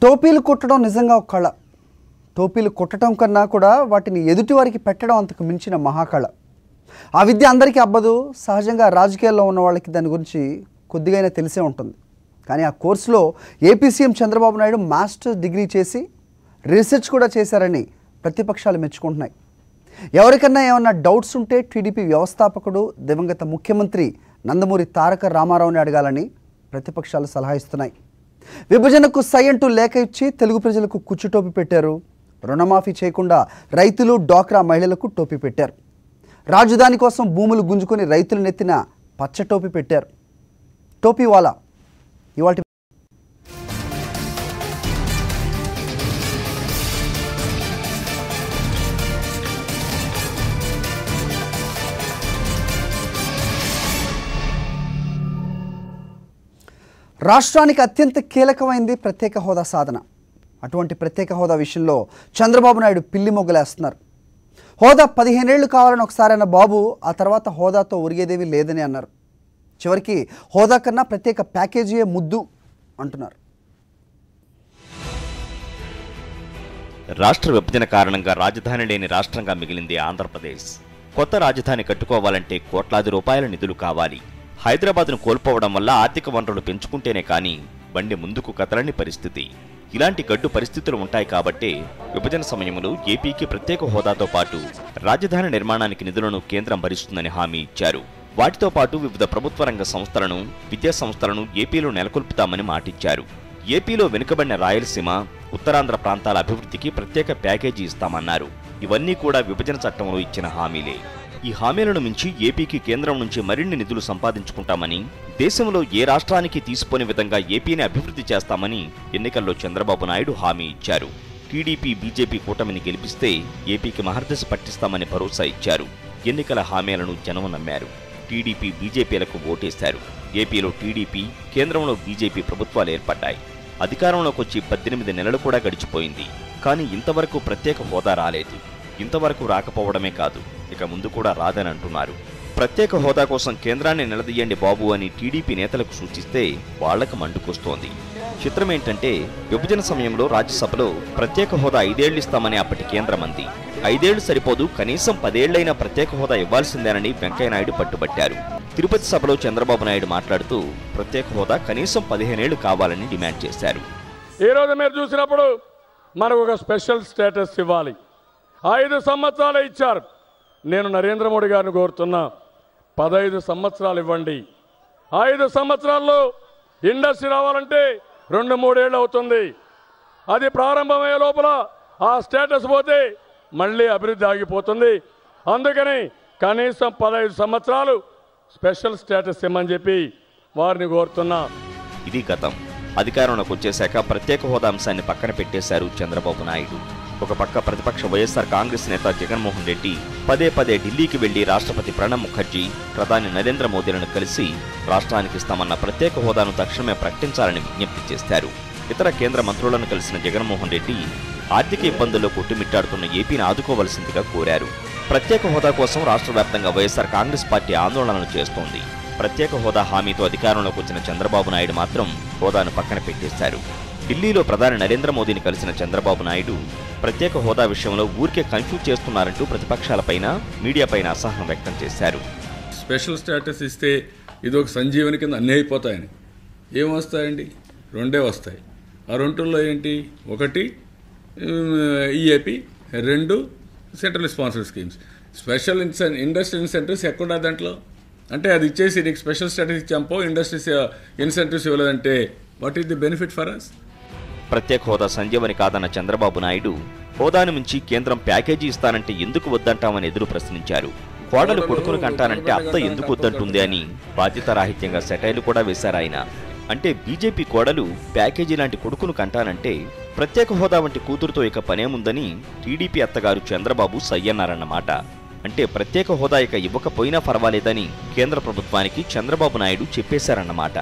టోపీలు కుట్టడం నిజంగా ఒక కళ. టోపీలు కుట్టడం కన్నా కూడా వాటిని ఎదుటి వారికి పెట్టడం అంతకు మించిన మహాకళ. ఆ విద్య అందరికీ అబ్బదు. సహజంగా రాజకీయాల్లో ఉన్న వాళ్ళకి దాని గురించి కొద్దిగైనా తెలిసే ఉంటుంది. కానీ ఆ కోర్సులో AP CM Chandrababu Naidu masters degree చేసి రీసెర్చ్ కూడా చేశారని ప్రతిపక్షాలు మెచ్చుకుంటున్నాయి. ఎవరికన్నా ఏమన్నా డౌట్స్ ఉంటే టీడీపీ వ్యవస్థాపకుడు దివంగత ముఖ్యమంత్రి నందమూరి తారక రామారావుని అడగాలని ప్రతిపక్షాలు సలహా ఇస్తున్నాయి. విభజనకు సై అంటూ లేఖ ఇచ్చి తెలుగు ప్రజలకు కుచ్చుటోపి పెట్టారు. రుణమాఫీ చేయకుండా రైతులు డ్వాక్రా మహిళలకు టోపీ పెట్టారు. రాజధాని కోసం భూములు గుంజుకొని రైతులు నెత్తిన పచ్చటోపీ పెట్టారు. టోపీ వాలా ఇవాళ రాష్ట్రానికి అత్యంత కీలకమైంది ప్రత్యేక హోదా సాధన. అటువంటి ప్రత్యేక హోదా విషయంలో చంద్రబాబు నాయుడు పిల్లి మొగ్గలేస్తున్నారు. హోదా 15 ఏళ్లు కావాలని ఒకసారి అన్న బాబు ఆ తర్వాత హోదాతో ఒరిగేదేమీ లేదని అన్నారు. చివరికి హోదా కన్నా ప్రత్యేక ప్యాకేజీయే ముద్దు అంటున్నారు. రాష్ట్ర విభజన కారణంగా రాజధాని లేని రాష్ట్రంగా మిగిలింది ఆంధ్రప్రదేశ్. కొత్త రాజధాని కట్టుకోవాలంటే కోట్లాది రూపాయల నిధులు కావాలి. హైదరాబాద్ను కోల్పోవడం వల్ల ఆర్థిక వనరులు పెంచుకుంటేనే కానీ బండి ముందుకు కదలని పరిస్థితి. ఇలాంటి గడ్డు పరిస్థితులు ఉంటాయి కాబట్టే విభజన సమయంలో ఏపీకి ప్రత్యేక హోదాతో పాటు రాజధాని నిర్మాణానికి నిధులను కేంద్రం భరిస్తుందని హామీ ఇచ్చారు. వాటితో పాటు వివిధ ప్రభుత్వ రంగ సంస్థలను, విద్యా సంస్థలను ఏపీలో నెలకొల్పుతామని మాటిచ్చారు. ఏపీలో వెనుకబడిన రాయలసీమ, ఉత్తరాంధ్ర ప్రాంతాల అభివృద్ధికి ప్రత్యేక ప్యాకేజీ ఇస్తామన్నారు. ఇవన్నీ కూడా విభజన చట్టంలో ఇచ్చిన హామీలే. ఈ హామీలను మించి ఏపీకి కేంద్రం నుంచి మరిన్ని నిధులు సంపాదించుకుంటామని, దేశంలో ఏ రాష్ట్రానికి తీసిపోని విధంగా ఏపీని అభివృద్ధి చేస్తామని ఎన్నికల్లో చంద్రబాబు నాయుడు హామీ ఇచ్చారు. టీడీపీ, బీజేపీ కూటమిని గెలిపిస్తే ఏపీకి మహర్దశ పట్టిస్తామని భరోసా ఇచ్చారు. ఎన్నికల హామీలను జనం నమ్మారు. టీడీపీ, బీజేపీలకు ఓటేశారు. ఏపీలో టీడీపీ, కేంద్రంలో బీజేపీ ప్రభుత్వాలు ఏర్పడ్డాయి. అధికారంలోకి వచ్చి 18 నెలలు కూడా గడిచిపోయింది. కానీ ఇంతవరకు ప్రత్యేక హోదా రాలేదు. ఇంతవరకు రాకపోవడమే కాదు, ఇక ముందు కూడా రాదని అంటున్నారు. ప్రత్యేక హోదా కోసం కేంద్రాన్ని నిలదీయండి బాబు అని టీడీపీ నేతలకు సూచిస్తే వాళ్లకు మండుకొస్తోంది. చిత్రమేంటంటే విభజన సమయంలో రాజ్యసభలో ప్రత్యేక హోదా 5 ఏళ్లు ఇస్తామని అప్పటి కేంద్రం అంది. 5 ఏళ్లు సరిపోదు, కనీసం 10 ఏళ్లైనా ప్రత్యేక హోదా ఇవ్వాల్సిందేనని వెంకయ్యనాయుడు పట్టుబట్టారు. తిరుపతి సభలో చంద్రబాబు నాయుడు మాట్లాడుతూ ప్రత్యేక హోదా కనీసం 15 ఏళ్లు కావాలని డిమాండ్ చేశారు. ఈ రోజు మీరు చూసినప్పుడు మనకు ఒక స్పెషల్ స్టేటస్ ఇవ్వాలి. 5 సంవత్సరాలు ఇచ్చారు. నేను నరేంద్ర మోడీ గారిని కోరుతున్నా, 15 సంవత్సరాలు ఇవ్వండి. 5 సంవత్సరాల్లో ఇండస్ట్రీ రావాలంటే 2-3 ఏళ్ళు అవుతుంది. అది ప్రారంభమయ్యే లోపల ఆ స్టేటస్ పోతే మళ్ళీ అభివృద్ధి ఆగిపోతుంది. అందుకని కనీసం 15 సంవత్సరాలు స్పెషల్ స్టేటస్ ఇమ్మని చెప్పి వారిని కోరుతున్నా. ఇది గతం. అధికారంలోకి వచ్చేశాక ప్రత్యేక హోదా అంశాన్ని పక్కన పెట్టేశారు చంద్రబాబు నాయుడు. ఒక పక్క ప్రతిపక్ష వైఎస్ఆర్ కాంగ్రెస్ నేత జగన్మోహన్ రెడ్డి పదే ఢిల్లీకి వెళ్లి రాష్ట్రపతి ప్రణబ్ ముఖర్జీ, ప్రధాని నరేంద్ర మోదీలను కలిసి రాష్ట్రానికి ఇస్తామన్న ప్రత్యేక హోదాను తక్షణమే ప్రకటించాలని విజ్ఞప్తి చేశారు. ఇతర కేంద్ర మంత్రులను కలిసిన జగన్మోహన్ రెడ్డి ఆర్థిక ఇబ్బందుల్లో కొట్టుమిట్టాడుతున్న ఏపీని ఆదుకోవలసిందిగా కోరారు. ప్రత్యేక హోదా కోసం రాష్ట్ర వ్యాప్తంగా వైఎస్ఆర్ కాంగ్రెస్ పార్టీ ఆందోళనలు చేస్తోంది. ప్రత్యేక హోదా హామీతో అధికారంలోకి వచ్చిన చంద్రబాబు నాయుడు మాత్రం హోదాను పక్కన పెట్టేశారు. ఢిల్లీలో ప్రధాని నరేంద్ర మోదీని కలిసిన చంద్రబాబు నాయుడు ప్రత్యేక హోదా విషయంలో ఊరికే కన్ఫ్యూజ్ చేస్తున్నారంటూ ప్రతిపక్షాలపైన, మీడియాపైన అసహనం వ్యక్తం చేశారు. స్పెషల్ స్టేటస్ ఇస్తే ఇది ఒక సంజీవని కింద అన్నీ అయిపోతాయని. ఏం వస్తాయండి? 2 వస్తాయి. ఆ 2లో ఏంటి? 1 EAP, 2 central sponsor schemes. Special industry incentives ఎక్కడా దాంట్లో? అంటే అది ఇచ్చేసి నీకు స్పెషల్ స్టేటస్ ఇచ్చాంపో, ఇండస్ట్రీస్ ఇన్సెంటివ్స్ ఇవ్వలేదంటే what is the benefit for us? ప్రత్యేక హోదా సంజీవని కాదన్న చంద్రబాబు నాయుడు హోదాను మించి కేంద్రం ప్యాకేజీ ఇస్తానంటే ఎందుకు వద్దంటామని ఎదురు ప్రశ్నించారు. కోడలు కొడుకును కంటానంటే అత్త ఎందుకు వద్దంటుంది అని బాధ్యతారాహిత్యంగా సెటైర్లు కూడా వేశారు ఆయన. అంటే బీజేపీ కోడలు ప్యాకేజీ లాంటి కొడుకును కంటానంటే ప్రత్యేక హోదా వంటి కూతురుతో ఇక పనేముందని టీడీపీ అత్తగారు చంద్రబాబు సయ్యన్నారన్నమాట. అంటే ప్రత్యేక హోదా ఇక ఇవ్వకపోయినా పర్వాలేదని కేంద్ర ప్రభుత్వానికి చంద్రబాబు నాయుడు చెప్పేశారన్నమాట.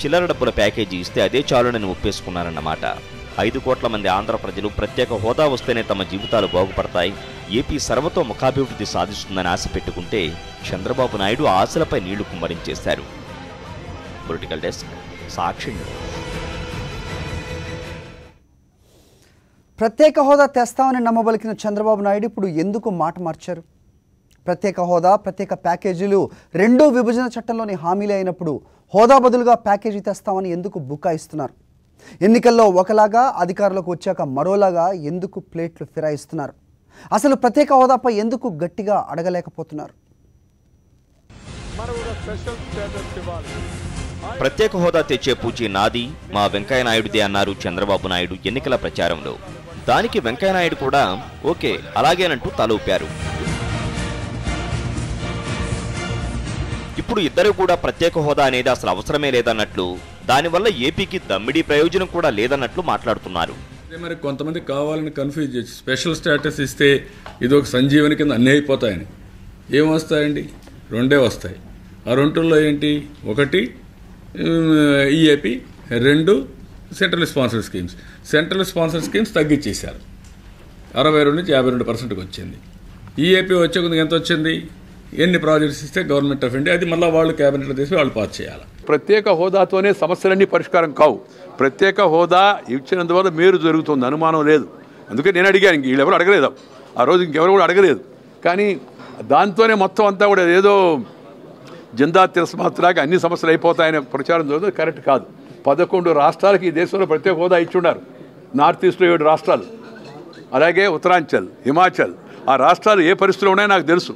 చిల్లర డబ్బుల ప్యాకేజీ ఇస్తే అదే చాలునని ఒప్పేసుకున్నారన్నమాట. 5 కోట్ల మంది ఆంధ్ర ప్రజలు ప్రత్యేక హోదా వస్తేనే తమ జీవితాలు బాగుపడతాయి, ఏపీ సర్వతో ముఖాభివృద్ధి సాధిస్తుందని ఆశ పెట్టుకుంటే చంద్రబాబు నాయుడు ఆశలపై నీళ్లు కుమ్మరించేశారు. పొలిటికల్ డెస్క్, సాక్షి. ప్రత్యేక హోదా తెస్తామని నమ్మబలికిన చంద్రబాబు నాయుడు ఇప్పుడు ఎందుకు మాట మార్చారు? ప్రత్యేక హోదా, ప్రత్యేక ప్యాకేజీలు రెండూ విభజన చట్టంలోని హామీలే అయినప్పుడు హోదా బదులుగా ప్యాకేజీ తెస్తామని ఎందుకు బుకాయిస్తున్నారు? ఎన్నికల్లో ఒకలాగా, అధికారులకు వచ్చాక మరోలాగా ఎందుకు ప్లేట్లు ఫిరాయిస్తున్నారు? అసలు ప్రత్యేక హోదాపై ఎందుకు గట్టిగా అడగలేకపోతున్నారు? ప్రత్యేక హోదా తెచ్చే పూచి నాది, మా వెంకయ్యనాయుడిదే అన్నారు చంద్రబాబు నాయుడు ఎన్నికల ప్రచారంలో. దానికి వెంకయ్యనాయుడు కూడా ఓకే అలాగేనంటూ తల ఊపారు. ఇప్పుడు ఇద్దరు కూడా ప్రత్యేక హోదా అనేది అసలు అవసరమే లేదన్నట్లు, దానివల్ల ఏపీకి దమ్మిడీ ప్రయోజనం కూడా లేదన్నట్లు మాట్లాడుతున్నారు. మరి కొంతమంది కావాలని కన్ఫ్యూజ్ చేసి స్పెషల్ స్టేటస్ ఇస్తే ఇది ఒక సంజీవని కింద అన్నీ అయిపోతాయని. ఏం వస్తాయండి? రెండే వస్తాయి. ఆ రెండుల్లో ఏంటి? ఒకటి ఈఏపీ, రెండు central sponsor schemes. Central sponsor schemes తగ్గించేశారు, 62 నుంచి 52% వచ్చింది. ఈఏపీ వచ్చే కొద్దిగా ఎంత వచ్చింది? ఎన్ని ప్రాజెక్ట్స్ ఇస్తే గవర్నమెంట్ ఆఫ్ ఇండియా, అది మళ్ళీ వాళ్ళు క్యాబినెట్లో తీసి వాళ్ళు పాస్ చేయాలి. ప్రత్యేక హోదాతోనే సమస్యలన్నీ పరిష్కారం కావు. ప్రత్యేక హోదా ఇచ్చినందువల్ల మేలు జరుగుతుంది, అనుమానం లేదు. అందుకే నేను అడిగాను, వీళ్ళెవరు అడగలేదు ఆ రోజు, ఇంకెవరు కూడా అడగలేదు. కానీ దాంతోనే మొత్తం అంతా కూడా ఏదో జందా తిరస్మాత్రాగా అన్ని సమస్యలు అయిపోతాయనే ప్రచారం జరుగుతుంది. కరెక్ట్ కాదు. 11 రాష్ట్రాలకి ఈ దేశంలో ప్రత్యేక హోదా ఇచ్చున్నారు. నార్త్ ఈస్ట్లో 7 రాష్ట్రాలు, అలాగే ఉత్తరాంచల్, హిమాచల్. ఆ రాష్ట్రాలు ఏ పరిస్థితులు ఉన్నాయో నాకు తెలుసు.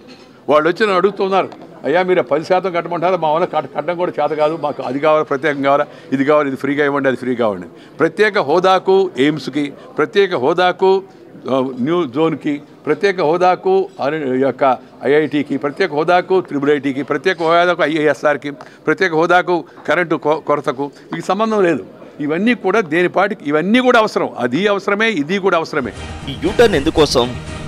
వాళ్ళు వచ్చి నన్ను అడుగుతున్నారు, అయ్యా మీరు 10% కట్టమంటారా, మా వల్ల కట్టడం కూడా చేత కాదు, మాకు అది కావాలి, ప్రత్యేకం కావాలా, ఇది కావాలి, ఇది ఫ్రీగా ఇవ్వండి, అది ఫ్రీగా ఇవ్వండి. ప్రత్యేక హోదాకు ఎయిమ్స్కి, ప్రత్యేక హోదాకు న్యూ జోన్కి, ప్రత్యేక హోదాకు యొక్క ఐఐటికి, ప్రత్యేక హోదాకు IIITకి, ప్రత్యేక హోదాకు IISRకి, ప్రత్యేక హోదాకు కరెంటు కొరతకు మీకు సంబంధం లేదు. ఇవన్నీ కూడా దేనిపాటికి ఇవన్నీ కూడా అవసరం. అది అవసరమే, ఇది కూడా అవసరమే. ఈ యూటర్న్ ఎందుకోసం,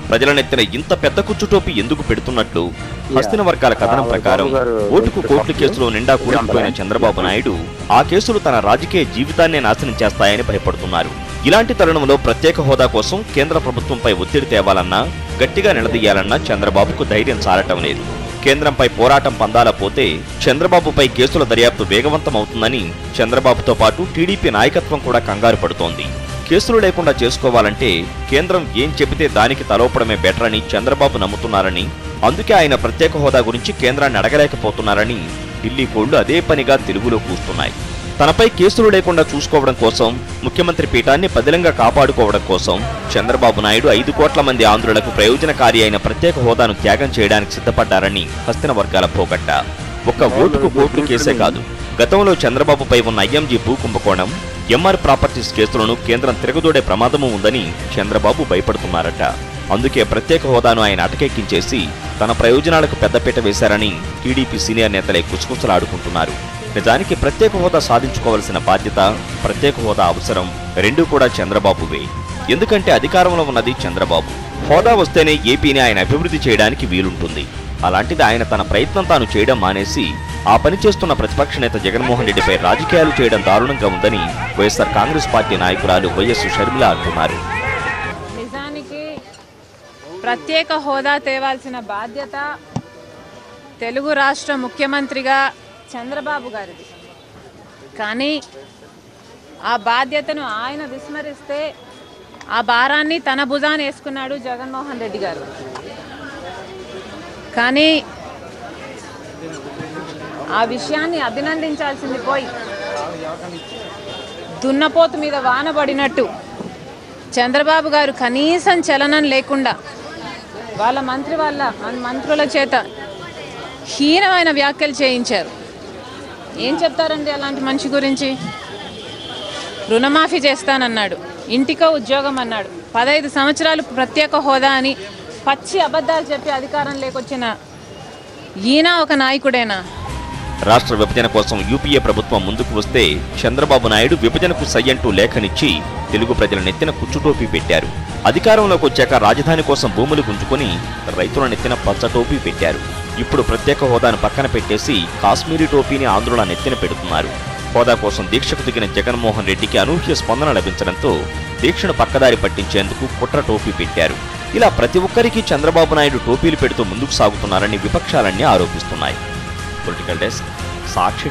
ప్రజల నెత్తిన ఇంత పెద్ద కుచ్చుటోపి ఎందుకు పెడుతున్నట్లు హస్తిన వర్గాల కథనం ప్రకారం ఓటుకు కోట్ల కేసులో నిండా కూరుకుపోయిన చంద్రబాబు నాయుడు ఆ కేసులు తన రాజకీయ జీవితాన్నే నాశనం చేస్తాయని భయపడుతున్నారు. ఇలాంటి తరుణంలో ప్రత్యేక హోదా కోసం కేంద్ర ప్రభుత్వంపై ఒత్తిడి తేవాలన్నా, గట్టిగా నిలదీయాలన్నా చంద్రబాబుకు ధైర్యం సారటం లేదు. కేంద్రంపై పోరాటం పందాల పోతే చంద్రబాబుపై కేసుల దర్యాప్తు వేగవంతమవుతుందని చంద్రబాబుతో పాటు టీడీపీ నాయకత్వం కూడా కంగారు పడుతోంది. కేసులు లేకుండా చేసుకోవాలంటే కేంద్రం ఏం చెబితే దానికి తలోపడమే బెటర్ అని చంద్రబాబు నమ్ముతున్నారని, అందుకే ఆయన ప్రత్యేక హోదా గురించి కేంద్రాన్ని అడగలేకపోతున్నారని ఢిల్లీ కోళ్లు అదే పనిగా తెలుగులో కూస్తున్నాయి. తనపై కేసులు లేకుండా చూసుకోవడం కోసం, ముఖ్యమంత్రి పీఠాన్ని పదిలంగా కాపాడుకోవడం కోసం చంద్రబాబు నాయుడు 5 కోట్ల మంది ఆంధ్రులకు ప్రయోజనకారి అయిన ప్రత్యేక హోదాను త్యాగం చేయడానికి సిద్ధపడ్డారని హస్తిన వర్గాల పోగట్ట. ఒక్క ఓటుకు కోట్లు కేసే కాదు, గతంలో చంద్రబాబుపై ఉన్న ఐఎంజీ భూ కుంభకోణం, ఎంఆర్ ప్రాపర్టీస్ కేసులను కేంద్రం తిరగదోడే ప్రమాదము ఉందని చంద్రబాబు భయపడుతున్నారట. అందుకే ప్రత్యేక హోదాను ఆయన అటకెక్కించేసి తన ప్రయోజనాలకు పెద్దపీట వేశారని టీడీపీ సీనియర్ నేతలే కుసకుసలాడుకుంటున్నారు. నిజానికి ప్రత్యేక హోదా సాధించుకోవాల్సిన బాధ్యత, ప్రత్యేక హోదా అవసరం రెండూ కూడా చంద్రబాబువే. ఎందుకంటే అధికారంలో ఉన్నది చంద్రబాబు. హోదా వస్తేనే ఏపీని ఆయన అభివృద్ధి చేయడానికి వీలుంటుంది. అలాంటిది ఆయన తన ప్రయత్నం తాను చేయడం మానేసి ఆ పని చేస్తున్న ప్రతిపక్ష నేత జగన్మోహన్ రెడ్డిపై రాజకీయాలు చేయడం దారుణంగా ఉందని వైఎస్ఆర్ కాంగ్రెస్ పార్టీ నాయకురాలు వైఎస్ షర్మిల అంటున్నారు. నిజానికి ప్రత్యేక హోదా తేవాల్సిన బాధ్యత తెలుగు రాష్ట్ర ముఖ్యమంత్రిగా చంద్రబాబు గారిది. కానీ ఆ బాధ్యతను ఆయన విస్మరిస్తే ఆ భారాన్ని తన భుజాన వేసుకున్నాడు జగన్మోహన్ రెడ్డి గారు. కానీ ఆ విషయాన్ని అభినందించాల్సింది పోయి దున్నపోతు మీద వాన పడినట్టు చంద్రబాబు గారు కనీసం చలనం లేకుండా వాళ్ళ మంత్రుల చేత హీనమైన వ్యాఖ్యలు చేయించారు. ఏం చెప్తారండి అలాంటి మనిషి గురించి? రుణమాఫీ చేస్తానన్నాడు, ఇంటికో ఉద్యోగం అన్నాడు, 15 సంవత్సరాలు ప్రత్యేక హోదా అని పచ్చి అబద్ధాలు చెప్పి అధికారం లేకొచ్చిన ఈయన ఒక నాయకుడేనా? రాష్ట్ర విభజన కోసం యూపీఏ ప్రభుత్వం ముందుకు వస్తే చంద్రబాబు నాయుడు విభజనకు సై అంటూ లేఖనిచ్చి తెలుగు ప్రజల నెత్తిన కుచ్చుటోపీ పెట్టారు. అధికారంలోకి వచ్చాక రాజధాని కోసం భూములు గుంజుకుని రైతుల నెత్తిన పచ్చ టోపీ పెట్టారు. ఇప్పుడు ప్రత్యేక హోదాను పక్కన పెట్టేసి కాశ్మీరీ టోపీని ఆంధ్రుల నెత్తిన పెడుతున్నారు. హోదా కోసం దీక్షకు దిగిన జగన్మోహన్ రెడ్డికి అనూహ్య స్పందన లభించడంతో దీక్షను పక్కదారి పట్టించేందుకు కుట్ర టోపీ పెట్టారు. ఇలా ప్రతి ఒక్కరికి చంద్రబాబు నాయుడు టోపీలు పెడుతూ ముందుకు సాగుతున్నారని విపక్షాలన్నీ ఆరోపిస్తున్నాయి. పొలిటికల్ డెస్క్, సాక్షి.